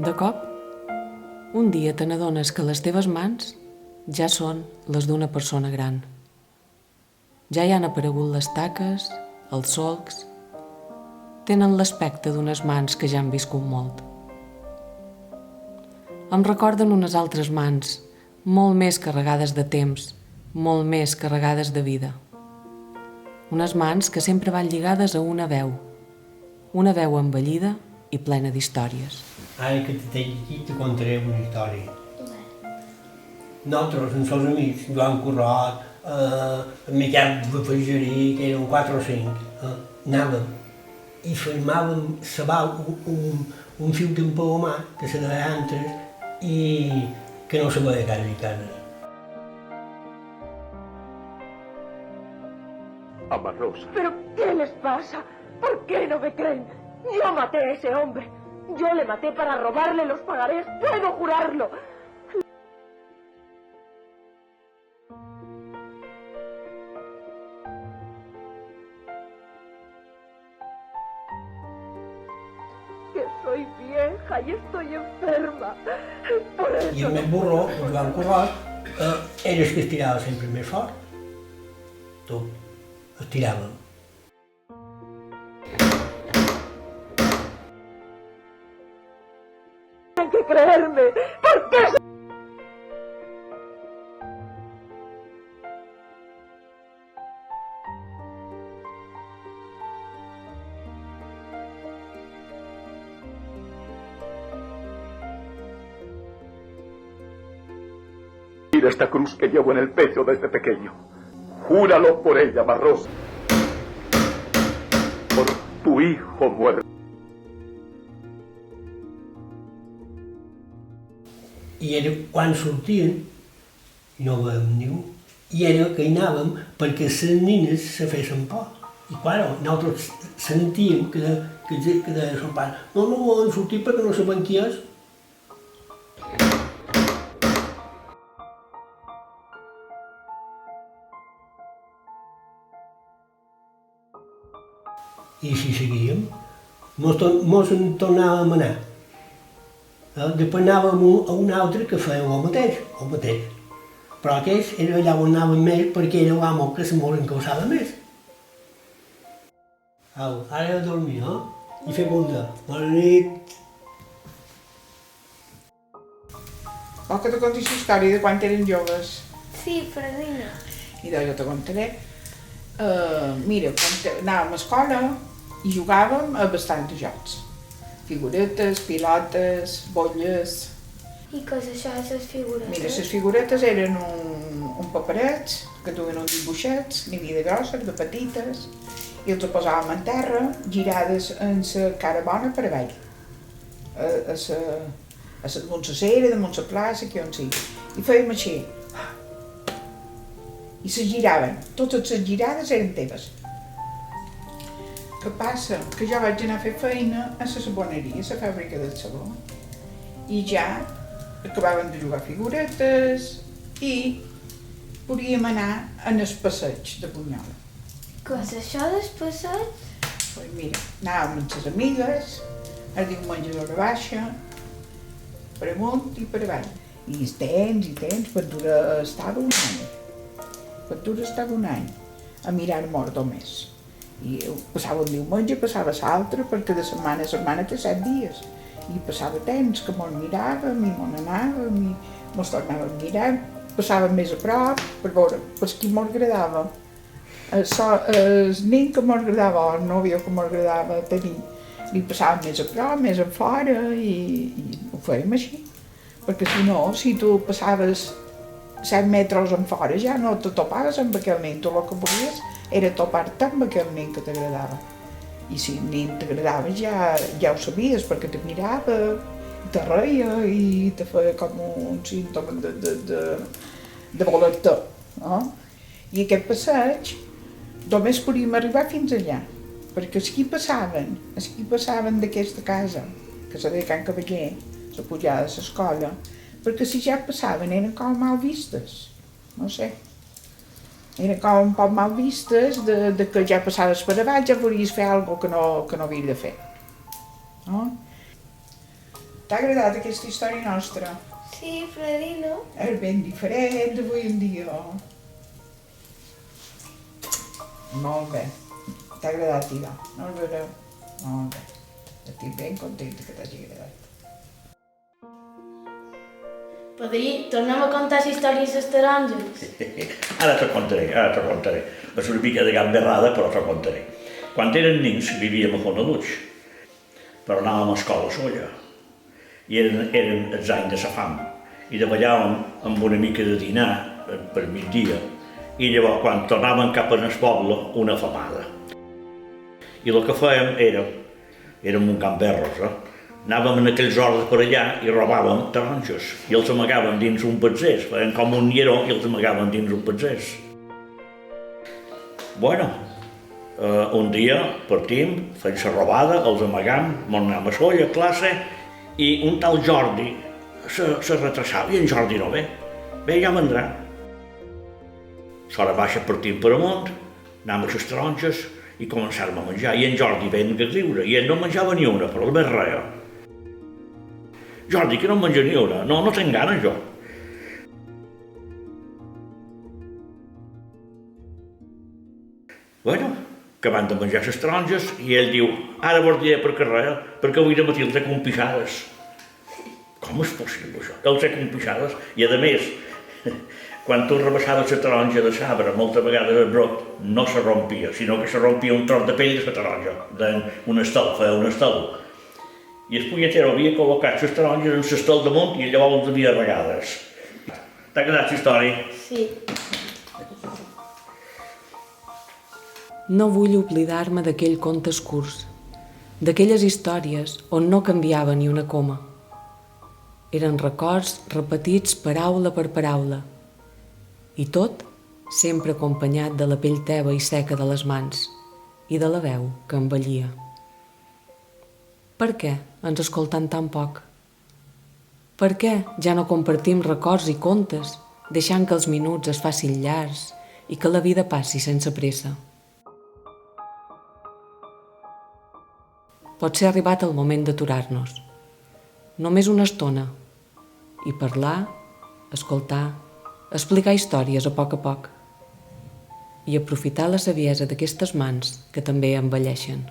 De cop, un dia te n'adones que les teves mans ja són les d'una persona gran. Ja hi han aparegut les taques, els solcs, tenen l'aspecte d'unes mans que ja han viscut molt. Em recorden unes altres mans, molt més carregades de temps, molt més carregades de vida. Unes mans que sempre van lligades a una veu envellida i plena d'històries. Ara que t'he llegit te contaré una història. Nosaltres, amb els amics, Joan Corrot, Miquel Fagerí, que eren 4 o 5, anàvem i formàvem un fil d'empalomar que se deia antes i que no se veia casa i casa. Ama Rosa. ¿Pero qué les pasa? ¿Por qué no me creen? Yo maté a ese hombre. Yo le maté para robarle los pagarés. ¡Puedo jurarlo! Que soy vieja y estoy enferma. Por eso... I el més burro, el Joan Corrot, era el que estirava sempre més fort. Tot, estiràvem. Tienen que creerme. ¿Por qué? Mira esta cruz que llevo en el pecho desde pequeño. Júralo por ella, Ama Rosa. Por tu hijo muerto. I era quan sortien, i no veiem ningú, i era que hi anàvem perquè les nines se fessin por. I clar, nosaltres sentíem que deia son pare, no han sortit perquè no sabem qui és. I així seguíem. Mos en tornàvem a anar. Després anàvem a un altre que feia el mateix. Però aquest era allà on anàvem més perquè era l'amo que se mos encausava més. Ara a dormir, I fer bon dia. Bona nit. Vol que te conti la història de quan eren joves? Sí, però dina. I doncs jo te contaré. Mira, quan anàvem a escola i jugàvem a bastants jocs. Figuretes, pilotes, bolles... I què és això, les figuretes? Mira, les figuretes eren un paperets que duien uns dibuixets, n'hi havia de grosses, de petites, i els posàvem en terra, girades en la cara bona per avall. Damunt la cera, damunt la plaça, que on sigui. I fèiem així. I se giraven. Totes les girades eren teves. Què passa? Que jo vaig anar a fer feina a la saboneria, a la fàbrica del sabó. I ja acabàvem de jugar figuretes i podíem anar en el passeig de Bunyola. Què és això del passeig? Pues mira, anàvem amb les amigues, el diumenge a l'hora baixa, per amunt i per avall. I tens, Ventura estava un any. Ventura estava un any a mirar mort o més. I passava un diumenge, passava l'altre, perquè de setmana a setmana té 7 dies. I passava temps que mos miràvem i mos anàvem i mos tornàvem a mirar. Passàvem més a prop per veure per qui mos agradava. El nen que mos agradava o el nòvio que mos agradava tenir, li passàvem més a prop, més a fora i ho fèiem així. Perquè si no, si tu passaves 7 metres en fora ja no te topaves amb aquell nen, tu el que volies era topar-te amb aquell nen que t'agradava. I si el nen t'agradava ja ho sabies, perquè te mirava, te reia i te feia com un símptoma de voler-te. I aquest passeig només podíem arribar fins allà, perquè els qui passaven d'aquesta casa, que se deia Can Cavaller, la pujada de l'escola, perquè si ja passaven eren com mal vistes, no sé. Eren com un poc mal vistes de que ja passaves per avall, ja volies fer alguna cosa que no havies de fer. No? T'ha agradat aquesta història nostra? Sí, Fredino. És ben diferent d'avui en dia. Molt bé. T'ha agradat, Iva? No el veureu? Molt bé. Estic ben contenta que t'hagi agradat. Padrí, tornem a contar històries de taronges. Ara t'ho contaré. És una mica de gamberrada, però t'ho contaré. Quan eren nins vivíem a Fonaluig, però anàvem a escola sola. I eren els anys de sa fam. I davallàvem amb una mica de dinar per migdia. I llavors, quan tornàvem cap al poble, una famada. I el que fèiem érem un gamberros, Anàvem en aquells horts per allà i robàvem taronges. I els amagàvem dins un petzers. Feien com un nieró i els amagàvem dins un petzers. Bueno, un dia partim, fem la robada, els amagam, mos anem a solla, a classe, i un tal Jordi se retrasava i en Jordi no ve. Bé, ja vendrà. S'hora baixa partim per amunt, anem a les taronges i començàvem a menjar. I en Jordi ve a riure, i ell no menjava ni una, però més res. Jordi, que no en menja ni una. No tinc gana, jo. Bueno, acabant de menjar les taronges, i ell diu, ara vos diré per què res, perquè avui de matí els he compixades. Com és possible, això? Els he compixades, i a més, quan tu rebassaves la taronja de sabre, moltes vegades el brot no se rompia, sinó que se rompia un tros de pell de la taronja, d'un estel, feia un estel. I el punyetero havia col·locat les taronges en l'estel damunt i llavors les havia regades. T'ha quedat la història? Sí. No vull oblidar-me d'aquell contes curts, d'aquelles històries on no canviava ni una coma. Eren records repetits paraula per paraula, i tot sempre acompanyat de la pell teva i seca de les mans i de la veu que envellia. Per què ens escolten tan poc? Per què ja no compartim records i contes, deixant que els minuts es facin llargs i que la vida passi sense pressa? Potser ha arribat el moment d'aturar-nos. Només una estona. I parlar, escoltar, explicar històries a poc. I aprofitar la saviesa d'aquestes mans que també envelleixen.